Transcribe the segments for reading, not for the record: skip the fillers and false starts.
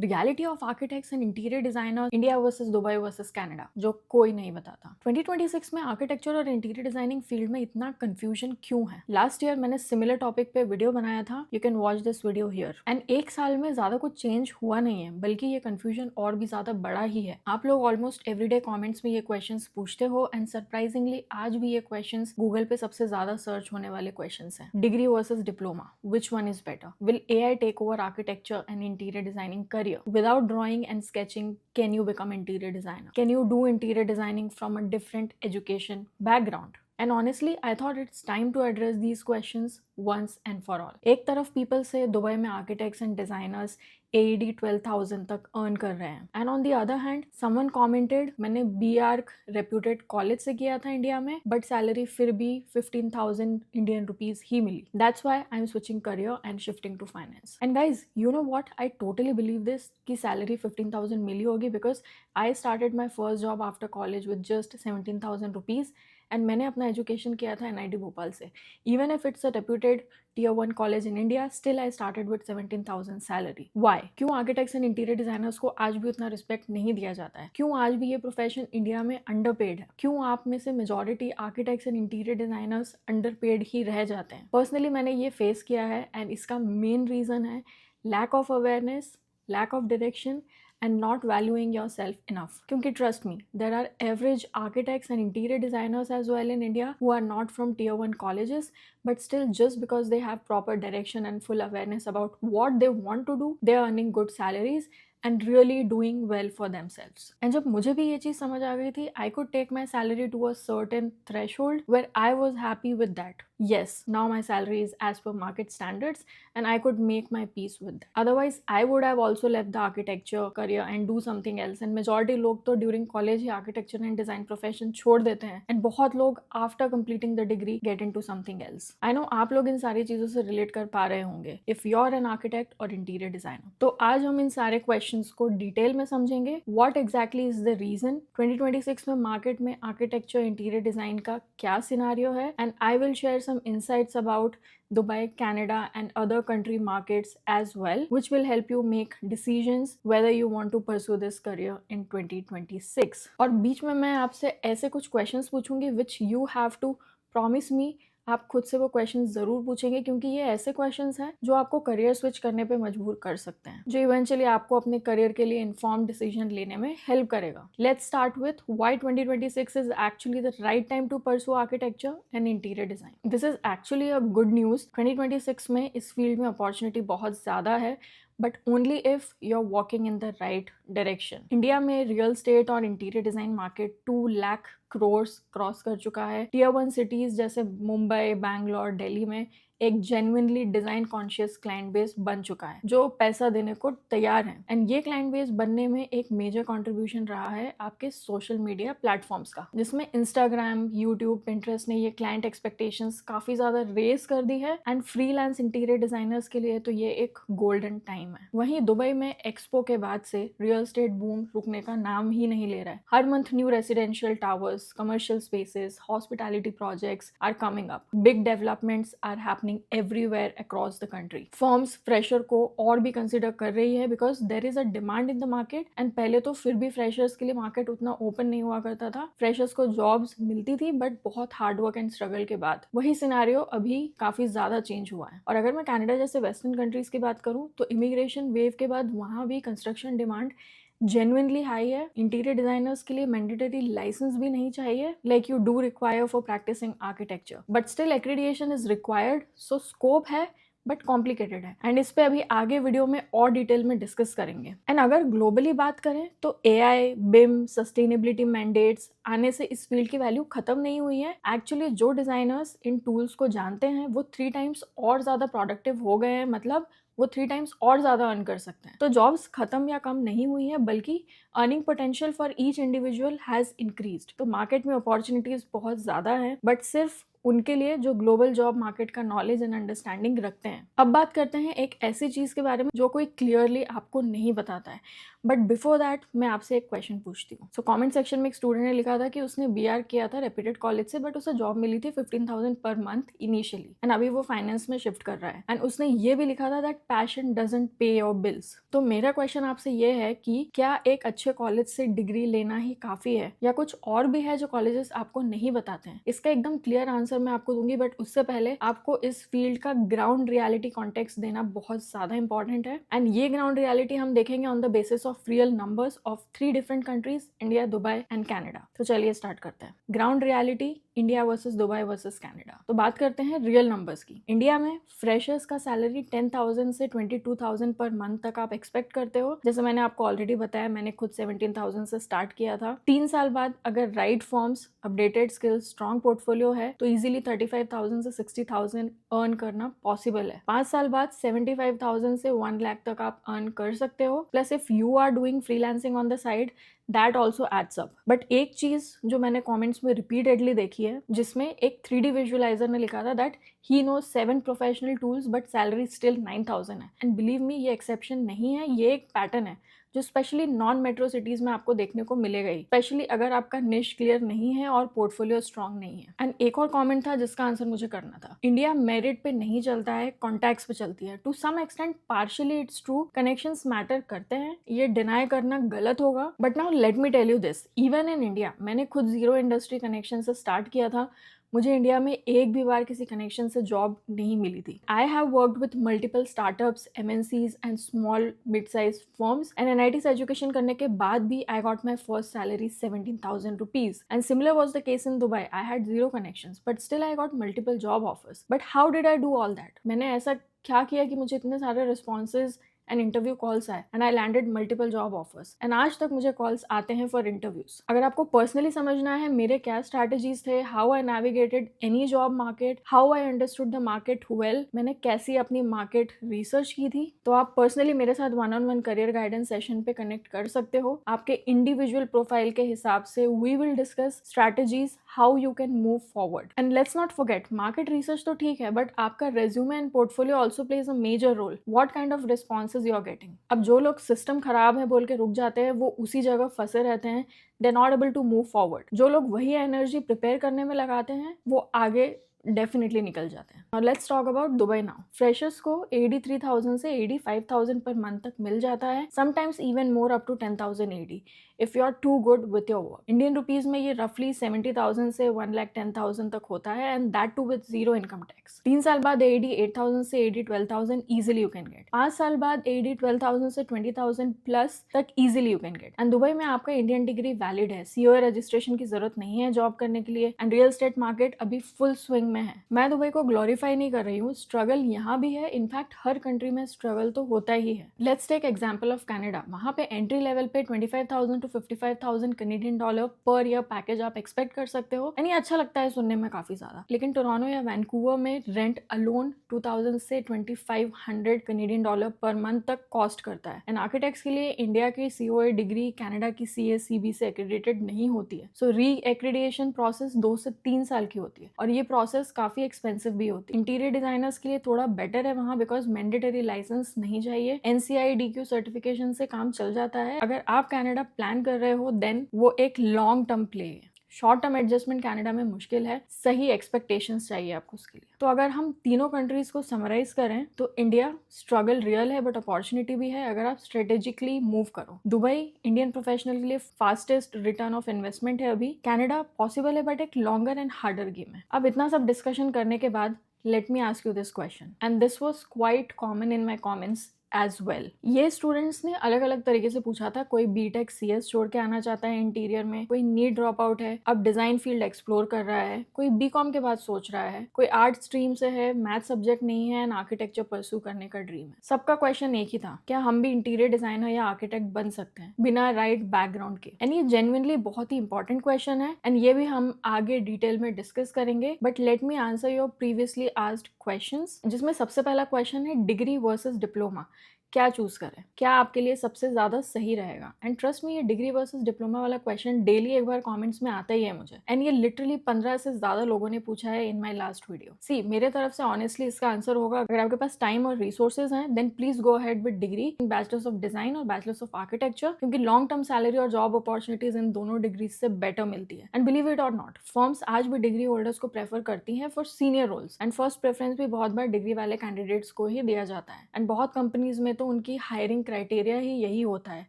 Reality of architects and interior designer, India versus Dubai versus Canada, जो कोई नहीं बताता। 2026 में आर्किटेक्चर और इंटीरियर डिजाइनिंग फील्ड में इतना कंफ्यूजन क्यों है? लास्ट ईयर मैंने सिमिलर टॉपिक पे वीडियो बनाया था, you can watch this video here. And एक साल में ज्यादा कुछ चेंज हुआ नहीं है, बल्कि ये कंफ्यूजन और भी ज्यादा बड़ा ही है। आप लोग ऑलमोस्ट एवरीडे कमेंट्स में ये क्वेश्चंस पूछते हो, एंड सरप्राइजिंगली आज भी ये क्वेश्चंस गूगल पे सबसे ज्यादा सर्च होने वाले क्वेश्चंस हैं। Degree versus diploma, which one is better? Will AI take over architecture and interior designing career? Without drawing and sketching, can you become interior designer? Can you do interior designing from a different education background? And honestly, I thought it's time to address these questions once and for all. एक तरफ people से Dubai में architects and designers AED 12,000 तक earn कर रहे हैं, and on the other hand, someone commented, मैंने BArch reputed college से किया था इंडिया में, but salary फिर भी 15,000 Indian rupees he milli. That's why I'm switching career and shifting to finance. And guys, you know what? I totally believe this कि salary 15,000 मिली होगी because I started my first job after college with just 17,000 rupees. And मैंने अपना education किया था NIT Bhopal से. Even if it's a reputed Tier 1 college in India, still I started with 17,000 salary. Why? क्यों architects and interior designers को आज भी उतना रिस्पेक्ट नहीं दिया जाता है? क्यों आज भी ये प्रोफेशन इंडिया में अंडरपेड है? क्यों आप में से majority architects and interior designers underpaid ही रह जाते हैं? पर्सनली मैंने ये फेस किया है, एंड इसका मेन रीजन है lack of awareness, lack of direction, and not valuing yourself enough. Kyunki trust me, there are average architects and interior designers as well in India who are not from Tier 1 colleges, but still just because they have proper direction and full awareness about what they want to do, they are earning good salaries and really doing well for themselves. And जब मुझे भी ये चीज़ समझ आ गई थी, I could take my salary to a certain threshold where I was happy with that. Yes, now my salary is as per market standards and I could make my peace with that. Otherwise, I would have also left the architecture career and do something else. And majority लोग तो during college he architecture and design profession छोड़ देते हैं. And बहुत लोग after completing the degree get into something else. I know आप लोग इन सारी चीज़ों से relate कर पा रहे होंगे if you're an architect or interior designer. तो आज हम इन सारे questions को डिटेल में समझेंगे. What exactly is the reason 2026 में मार्केट में आर्किटेक्चर इंटीरियर डिजाइन का क्या सिनारियो है, and I will share some insights about Dubai, Canada and other country markets as well, which will help you make decisions whether you want to pursue this career in 2026. और बीच में मैं आपसे ऐसे कुछ questions पूछूंगी which you have to promise me आप खुद से वो क्वेश्चन जरूर पूछेंगे, क्योंकि ये ऐसे क्वेश्चंस हैं जो आपको करियर स्विच करने पे मजबूर कर सकते हैं, जो इवेंचुअली आपको अपने करियर के लिए इन्फॉर्म डिसीजन लेने में हेल्प करेगा. Let's start with why 2026 is actually the right time to pursue architecture and interior design. This is actually a good news. 2026 में इस फील्ड में अपॉर्चुनिटी बहुत ज्यादा है, but only if you're walking in the right direction. India में real estate और interior design market 2 lakh crores cross कर चुका है. Tier 1 सिटीज जैसे मुंबई, बैंगलोर, दिल्ली में एक genuinely design conscious client base बन चुका है, जो पैसा देने को तैयार है. एंड ये क्लाइंट बेस बनने में एक मेजर कंट्रीब्यूशन रहा है आपके सोशल मीडिया प्लेटफॉर्म्स का, जिसमें इंस्टाग्राम, यूट्यूब, पिंटरेस्ट ने ये क्लाइंट एक्सपेक्टेशंस काफी ज्यादा रेस कर दी है. एंड फ्रीलांस इंटीरियर डिजाइनर्स के लिए तो ये एक गोल्डन टाइम है. वहीं दुबई में एक्सपो के बाद से रियल स्टेट बूम रुकने का नाम ही नहीं ले रहा है. हर month new residential towers, commercial spaces, hospitality projects are coming up. Big developments are happening everywhere across the country. Firms fresher को और भी कंसिडर कर रही है because there is a demand in the market. and पहले तो फिर भी फ्रेशर्स के लिए मार्केट उतना ओपन नहीं हुआ करता था. फ्रेशर्स को जॉब्स मिलती थी बट बहुत हार्ड वर्क एंड स्ट्रगल के बाद. वही सिनेरियो अभी काफी ज्यादा चेंज हुआ है. और अगर मैं कनाडा जैसे वेस्टर्न कंट्रीज की बात करूं तो इमिग्रेशन वेव के बाद वहां भी कंस्ट्रक्शन डिमांड जेन्युइनली हाई है. इंटीरियर डिजाइनर्स के लिए मैंडेटरी लाइसेंस भी नहीं चाहिए, like you do require for practising architecture, but still accreditation is required. So scope है बट कॉम्प्लिकेटेड है, एंड इस पे अभी आगे वीडियो में और डिटेल में डिस्कस करेंगे. एंड अगर ग्लोबली बात करें तो AI, BIM, सस्टेनेबिलिटी मैंडेट्स आने से इस फील्ड की वैल्यू खत्म नहीं हुई है. एक्चुअली जो डिजाइनर्स इन टूल्स को जानते हैं वो 3 टाइम्स और ज्यादा प्रोडक्टिव हो गए हैं, मतलब वो 3 टाइम्स और ज्यादा अर्न कर सकते हैं. तो जॉब्स खत्म या कम नहीं हुई है, बल्कि earning potential for each individual has increased. तो मार्केट में अपॉर्चुनिटीज बहुत ज्यादा है, बट सिर्फ उनके लिए जो ग्लोबल जॉब मार्केट का नॉलेज एंड अंडरस्टैंडिंग रखते हैं। अब बात करते हैं एक ऐसी चीज के बारे में जो कोई क्लियरली आपको नहीं बताता है, बट बिफोर दैट मैं आपसे एक क्वेश्चन पूछती हूँ। सो कमेंट सेक्शन में एक स्टूडेंट ने लिखा था कि उसने बीआर किया था रेप्यूटेड कॉलेज से, बट उसे जॉब मिली थी 15,000 पर मंथ इनिशियली, एंड अभी वो फाइनेंस में शिफ्ट कर रहा है। एंड उसने ये भी लिखा था दैट पैशन डजंट पे योर बिल्स। तो मेरा क्वेश्चन आपसे ये है कि क्या एक अच्छे कॉलेज से डिग्री लेना ही काफी है, या कुछ और भी है जो कॉलेजेस आपको नहीं बताते हैं? इसका एकदम क्लियर आंसर मैं आपको दूंगी, बट उससे पहले आपको इस फील्ड का ग्राउंड रियलिटी कॉन्टेक्स्ट देना बहुत ज्यादा इंपॉर्टेंट है। एंड ये ग्राउंड रियलिटी हम देखेंगे on the basis of real numbers of 3 different countries, India, Dubai and Canada. तो चलिए स्टार्ट करते हैं। Ground reality, India versus Dubai versus Canada. तो बात करते हैं रियल नंबर्स की। इंडिया में फ्रेशर्स का सैलरी 10,000 से 22,000 पर मंथ तक आप एक्सपेक्ट करते हो। जैसे मैंने आपको ऑलरेडी बताया, मैंने खुद 17,000 से स्टार्ट किया था। 3 साल बाद अगर right forms, updated skills, strong portfolio है तो इजीली 35,000 से 60,000 अर्न करना पॉसिबल है। 5 साल बाद 75,000 से 1 लाख तक आप अर्न कर सकते हो। Plus if you are doing freelancing on the side, that also adds up. But एक चीज जो मैंने कमेंट्स में रिपीटेडली देखी है, जिसमें एक 3D विजुअलाइजर ने लिखा था that he knows 7 professional tools but salary still 9,000 है। एंड बिलीव मी, ये एक्सेप्शन नहीं है, ये एक पैटर्न है जो स्पेशली नॉन मेट्रो सिटीज में आपको देखने को मिलेगा ही, स्पेशली अगर आपका निश क्लियर नहीं है और पोर्टफोलियो स्ट्रांग नहीं है। एंड एक और कमेंट था जिसका आंसर मुझे करना था। इंडिया मेरिट पे नहीं चलता है, कॉन्टैक्ट्स पे चलती है। To some extent partially it's true, connections matter करते हैं, ये डिनाई करना गलत होगा। But now let me tell you this, even in India, मैंने खुद जीरो इंडस्ट्री कनेक्शन से स्टार्ट किया था। मुझे इंडिया में एक भी बार किसी कनेक्शन से जॉब नहीं मिली थी। I have worked with multiple startups, MNCs and small mid size firms, and NIT से एजुकेशन करने के बाद भी I got my first salary 17,000 rupees. And similar was the case in Dubai. I had zero connections but still I got multiple job offers. But how did I do all that? मैंने ऐसा क्या किया कि मुझे इतने सारे responses and interview calls आए, and I landed multiple job offers, and आज तक मुझे कॉल्स आते हैं फॉर इंटरव्यूज। अगर आपको पर्सनली समझना है मेरे क्या स्ट्रैटेजीज थे, how I navigated any job market, how I understood the market well, मैंने कैसी अपनी मार्केट रिसर्च की थी, तो आप पर्सनली मेरे साथ 1-on-1 करियर गाइडेंस सेशन पे कनेक्ट कर सकते हो। आपके इंडिविजुअल प्रोफाइल के हिसाब से we will discuss strategies how you can move forward. And let's not forget, market research तो ठीक है, बट आपका resume and portfolio also plays a major role. What kind of responses you are getting. अब जो लोग system खराब है बोल के रुक जाते हैं, वो उसी जगह फंसे रहते हैं, they are not able to move forward. जो लोग वही एनर्जी प्रिपेयर करने में लगाते हैं, वो आगे डेफिनेटली निकल जाते हैं। और let's talk about Dubai now. Freshers को 83,000 से 85,000 पर मंथ तक मिल जाता है, sometimes even more up to 10,000 AD if you are too good with your work. Indian rupees में ये रफली 70,000 से 1,10,000 तक होता है, and that too with zero income tax. 3 साल बाद AD 8,000 से AD 12,000 easily you can get. 5 साल बाद AD 12,000 से 20,000 प्लस तक easily you can get. And Dubai में आपका इंडियन डिग्री वैलिड है, COA रजिस्ट्रेशन की जरूरत नहीं है जॉब करने के लिए, एंड रियल एस्टेट मार्केट अभी फुल स्विंग में है। मैं दुबई को ग्लोरीफाई नहीं कर रही हूँ, स्ट्रगल यहाँ भी है, इनफैक्ट हर कंट्री में स्ट्रगल तो होता ही है। Let's take example of Canada. वहाँ पे एंट्री लेवल पे 25,000 to 55,000 Canadian dollar per year package आप एक्सपेक्ट कर सकते हो। यानी अच्छा लगता है सुनने में काफी ज्यादा, लेकिन टोरंटो या वैंकूवर में रेंट अलोन 2,000 से 2,500 कैनेडियन डॉलर पर मंथ तक कॉस्ट करता है। एंड आर्किटेक्ट्स के लिए इंडिया की COA डिग्री कनाडा की CA-CB से एक्रेडिटेड नहीं होती है, सो री एक्रेडिटेशन प्रोसेस 2 से 3 साल की होती है, और ये प्रोसेस काफी एक्सपेंसिव भी होती है। इंटीरियर डिजाइनर्स के लिए थोड़ा बेटर है वहाँ, बिकॉज मैंडेटरी लाइसेंस नहीं चाहिए, NCI DQ सर्टिफिकेशन से काम चल जाता है। अगर आप कनाडा प्लान कर रहे हो देन वो एक लॉन्ग टर्म प्ले है। शॉर्ट टर्म एडजस्टमेंट कनाडा में मुश्किल है, सही एक्सपेक्टेशंस चाहिए आपको उसके लिए। तो अगर हम तीनों कंट्रीज को समराइज करें तो इंडिया स्ट्रगल रियल है बट अपॉर्चुनिटी भी है अगर आप स्ट्रेटेजिकली मूव करो। दुबई इंडियन प्रोफेशनल के लिए फास्टेस्ट रिटर्न ऑफ इन्वेस्टमेंट है अभी। कनाडा पॉसिबल है बट एक लॉन्गर एंड हार्डर गेम है। अब इतना सब डिस्कशन करने के बाद let me ask you this question, and this was quite common in my comments as well. ये स्टूडेंट्स ने अलग अलग तरीके से पूछा था। कोई BTech CS छोड़ के आना चाहता है इंटीरियर में, कोई नीट ड्रॉप आउट है, अब डिजाइन फील्ड एक्सप्लोर कर रहा है, कोई BCom के बाद सोच रहा है, कोई आर्ट स्ट्रीम से है, मैथ सब्जेक्ट नहीं है एंड आर्किटेक्चर परस्यू करने का ड्रीम है। सबका क्वेश्चन एक ही था, क्या हम भी इंटीरियर डिजाइनर या आर्किटेक्ट बन सकते हैं बिना राइट बैकग्राउंड के? एंड ये जेन्युइनली बहुत ही इंपॉर्टेंट क्वेश्चन है, एंड ये भी हम आगे डिटेल में डिस्कस करेंगे। But let me answer your previously asked questions, जिसमें सबसे पहला क्वेश्चन है डिग्री वर्सेस डिप्लोमा। क्या चूज करें, क्या आपके लिए सबसे ज्यादा सही रहेगा। एंड ट्रस्ट मी, ये डिग्री वर्सेस डिप्लोमा वाला क्वेश्चन डेली एक बार कमेंट्स में आता ही है मुझे, एंड ये लिटरली 15 से ज्यादा लोगों ने पूछा है in my last video. See, मेरे तरफ से ऑनेस्टली इसका आंसर होगा, अगर आपके पास टाइम और रिसोर्सेज हैं then please go ahead with degree in bachelors of design और बैचलर्स ऑफ आर्किटेक्चर, क्योंकि लॉन्ग टर्म सैलरी और जॉब अपॉर्चुनिटीज इन दोनों डिग्री से बेटर मिलती है। And believe it or not, firms आज भी डिग्री होल्डर्स को प्रेफर करती हैं for senior roles, and first preference भी बहुत बार डिग्री वाले कैंडिडेट्स को ही दिया जाता है। एंड बहुत कंपनीज में तो उनकी हायरिंग क्राइटेरिया ही यही होता है,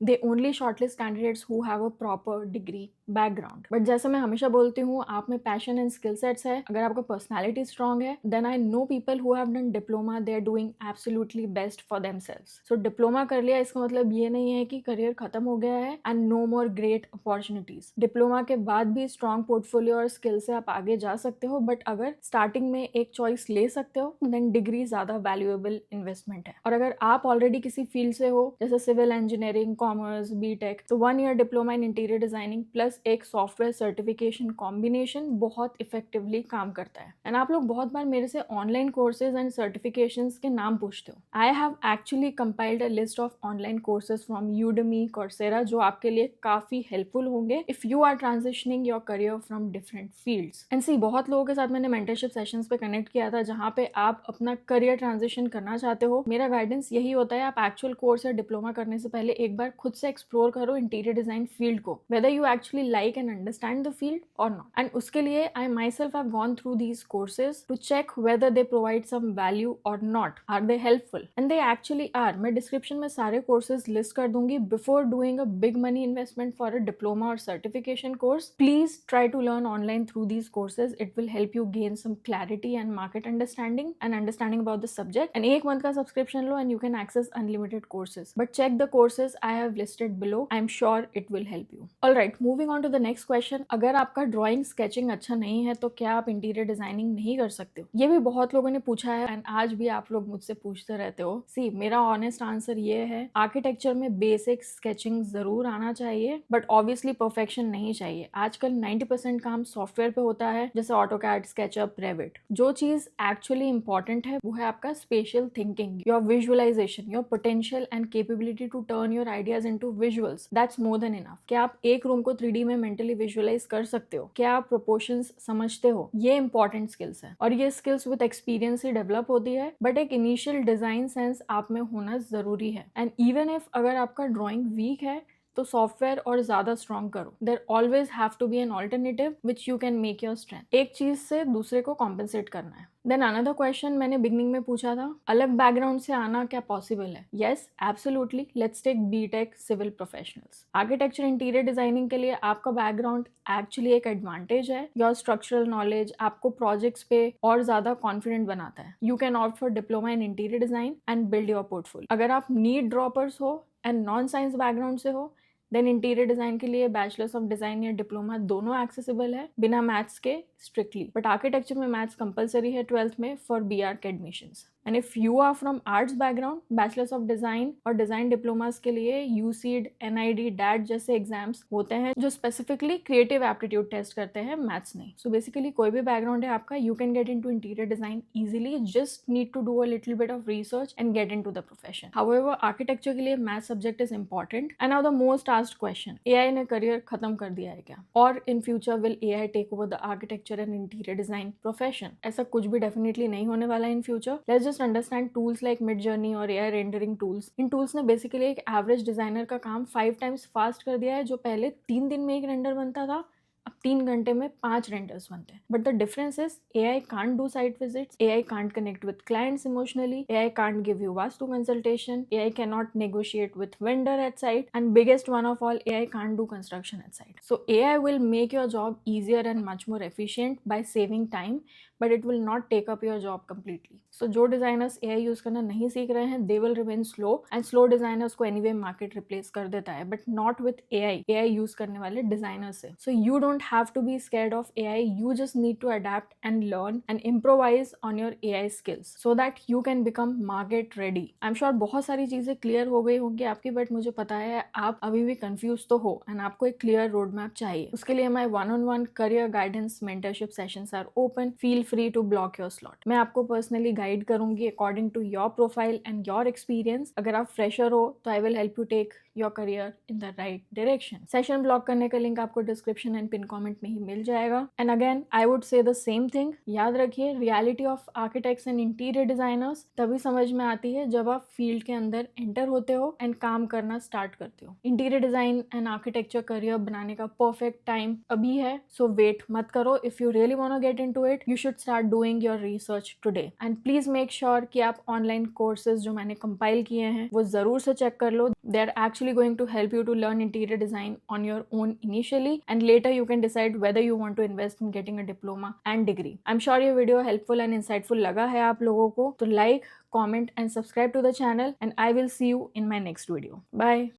they only shortlist candidates who have a proper degree background. But जैसे मैं हमेशा बोलती हूँ, आप में पैशन एंड स्किल सेट्स है, अगर आपका पर्सनैलिटी स्ट्रांग है, then I know people who have done diploma, they are doing absolutely best for themselves. So diploma कर लिया इसका मतलब ये नहीं है कि करियर खत्म हो गया है and no more great opportunities. Diploma के बाद भी स्ट्रांग पोर्टफोलियो और स्किल से आप आगे जा सकते हो, बट अगर स्टार्टिंग में एक चॉइस ले सकते हो देन डिग्री ज्यादा वैल्यूएबल इन्वेस्टमेंट है। और अगर आप ऑलरेडी किसी फील्ड से हो, जैसे सिविल इंजीनियरिंग, कॉमर्स, बीटेक, तो 1 year diploma in interior designing plus एक सॉफ्टवेयर सर्टिफिकेशन कॉम्बिनेशन बहुत इफेक्टिवली काम करता है। एंड आप लोग बहुत बार मेरे से ऑनलाइन कोर्सेज एंड सर्टिफिकेशंस के नाम पूछते हो। I have actually compiled a list of online courses from Udemy, Coursera, जो आपके लिए काफी हेल्पफुल होंगे if you are transitioning your career from different fields. And see, बहुत लोगों के साथ मैंने मेंटरशिप सेशंस पे कनेक्ट किया था, जहाँ पे आप अपना करियर ट्रांजिशन करना चाहते हो। मेरा गाइडेंस यही होता है, आप एक्चुअल कोर्स या डिप्लोमा करने से पहले एक बार खुद से एक्सप्लोर करो इंटीरियर डिजाइन फील्ड को, whether you actually like and understand the field or not. And उसके लिए I myself have gone through these courses to check whether they provide some value or not, are they helpful, and they actually are. मैं description में सारे courses list कर दूंगी। Before doing a big money investment for a diploma or certification course, please try to learn online through these courses. It will help you gain some clarity and market understanding and understanding about the subject. And एक month का subscription low and you can access unlimited courses. But check the courses I have listed below. I'm sure it will help you. Alright, moving on to the next question. अगर आपका drawing sketching अच्छा नहीं है तो क्या आप interior designing नहीं कर सकते हो? ये भी बहुत लोगों ने पूछा है and आज भी आप लोग मुझसे पूछते रहते हो। See, मेरा honest answer ये है, आर्किटेक्चर में बेसिक स्केचिंग जरूर आना चाहिए, बट ऑब्वियसली परफेक्शन नहीं चाहिए। आजकल 90% काम सॉफ्टवेयर पे होता है, जैसे ऑटोकैड, स्केचअप, रेविट। जो चीज एक्चुअली इंपॉर्टेंट है वो है आपका special thinking, your visualization, your potential and capability to turn your ideas into visuals. That's more than enough. क्या आप एक रूम को 3D में मेंटली विजुअलाइज कर सकते हो? क्या आप प्रोपोर्शंस समझते हो? ये इंपॉर्टेंट स्किल्स है और ये skills with experience he develop होती है, बट एक इनिशियल डिजाइन सेंस आप में होना जरूरी है। एंड इवन इफ अगर आपका ड्राइंग वीक है तो सॉफ्टवेयर और ज्यादा स्ट्रॉन्ग करो। There always have to be an alternative which you can make your strength. एक चीज से दूसरे को कॉम्पेंसेट करना है। देन अनदर क्वेश्चन मैंने बिगनिंग में पूछा था, अलग बैकग्राउंड से आना क्या पॉसिबल है? Yes, absolutely. Let's take BTech civil professionals. Architecture interior designing के लिए आपका बैकग्राउंड एक्चुअली एक एडवांटेज है। योर स्ट्रक्चरल नॉलेज आपको प्रोजेक्ट्स पे और ज्यादा कॉन्फिडेंट बनाता है। You can opt for diploma in interior design and build your portfolio. अगर आप नीट ड्रॉपर्स हो एंड नॉन साइंस बैकग्राउंड से हो देन इंटीरियर डिजाइन के लिए बैचलर्स ऑफ डिजाइन या डिप्लोमा दोनों एक्सेसिबल है बिना मैथ्स के स्ट्रिक्टली, बट आर्किटेक्चर में मैथ्स कंपलसरी है 12th में फॉर BR के admissions. And if you are from arts background, bachelors of design और डिजाइन डिप्लोमास के लिए UCED, NID, DAT जैसे एग्जाम्स होते हैं जो स्पेसिफिकली क्रिएटिव एप्टीट्यूड टेस्ट करते हैं, मैथ्स नहीं। सो बेसिकली कोई भी बैकग्राउंड है आपका, you can get into interior design easily, just need to do a little bit of research and get into the profession. However architecture के लिए math subject is important. And now the most asked question, AI ने career खत्म कर दिया है क्या? और in future will AI take over the architecture and interior design profession? ऐसा कुछ भी डेफिनेटली नहीं होने वाला in future. Let's just understand tools like Midjourney और AI रेंडरिंग टूल्स। इन टूल्स ने बेसिकली एक एवरेज डिजाइनर का काम 5 टाइम्स फास्ट कर दिया है। जो पहले 3 दिन में एक रेंडर बनता था, अब 3 घंटे में 5 रेंडर्स बनते हैं। But the difference is AI can't do site visits, AI can't connect with clients emotionally, AI can't give you vastu consultation, AI cannot negotiate with vendor at site, and biggest one of all, AI can't do construction at site. So AI will make your job easier and much more efficient by saving time, but it will not take up your job completely. So जो designers AI use करना नहीं सीख रहे हैं, they will remain slow, and slow designers को anyway market replace कर देता है, but not with AI use करने वाले designers से। So you don't have to be scared of AI, you just need to adapt and learn and improvise on your AI skills so that you can become market ready. I'm sure बहुत सारी चीजें clear हो गई होंगी आपकी, but मुझे पता है आप अभी भी confused तो हो and आपको एक clear road map चाहिए। उसके लिए my one-on-one career guidance mentorship sessions are open. Feel free to block your slot. मैं आपको personally guide करूंगी according to your profile and your experience. अगर आप fresher हो तो I will help you take your career in the right direction. Session block करने का link आपको description and pin comment में ही मिल जाएगा. And again, I would say the same thing. याद रखिए, reality of architects and interior designers तभी समझ में आती है जब आप field के अंदर enter होते हो and काम करना start करते हो. Interior design and architecture career बनाने का perfect time अभी है, so wait मत करो. If you really want to get into it, you should start doing your research today. And please make sure कि आप online courses जो मैंने compile किए हैं वो ज़रूर से check कर लो. They are actually going to help you to learn interior design on your own initially, and later you can decide whether you want to invest in getting a diploma and degree. I'm sure ये video helpful and insightful लगा है आप लोगों को, तो like, comment and subscribe to the channel, and I will see you in my next video. Bye.